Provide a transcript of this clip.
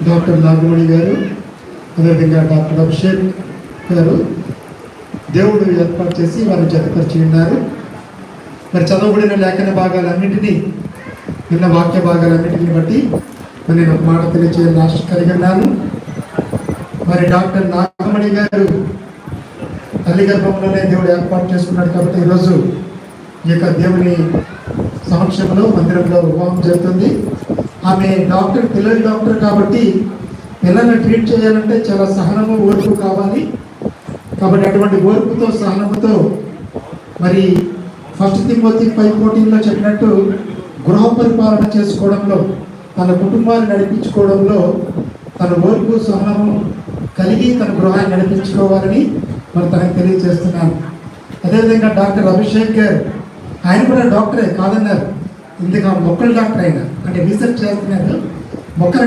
Doctor Nagamani గారు, అదేవిధంగా doctor Abhishek గారు దేవుడు ఏర్పాటు చేసి వారిని జతపరిచి ఉన్నారు. మరి చదవబడిన లేఖన భాగాలన్నింటినీ, నిన్న వాక్య భాగాలన్నింటినీ బట్టి నేను ఒక మాట తెలియచేయాలని ఆశ కలిగి ఉన్నాను. మరి డాక్టర్ నాగమణి గారు తల్లి గర్భంలోనే దేవుడు ఏర్పాటు చేసుకున్నాడు కాబట్టి ఈరోజు ఈ యొక్క దేవుని సమక్షంలో మందిరంలో వివాహం జరుగుతుంది. ఆమె డాక్టర్, పిల్లల డాక్టర్ కాబట్టి పిల్లల్ని ట్రీట్ చేయాలంటే చాలా సహనము, ఓర్పు కావాలి. కాబట్టి అటువంటి ఓర్పుతో, సహనముతో మరి 1 తిమోతి 5:14 చెప్పినట్టు గృహ పరిపాలన చేసుకోవడంలో, తన కుటుంబాన్ని నడిపించుకోవడంలో తన ఓర్పు, సహనము కలిగి తన గృహాన్ని నడిపించుకోవాలని మరి తనకు తెలియజేస్తున్నాను. అదేవిధంగా డాక్టర్ అభిషేక్ గారు, ఆయన కూడా డాక్టరే కాదన్నారు, ఇందుకు మొక్కల డాక్టర్ అయినా, అంటే రీసెర్చ్ చేస్తున్నారు మొక్కల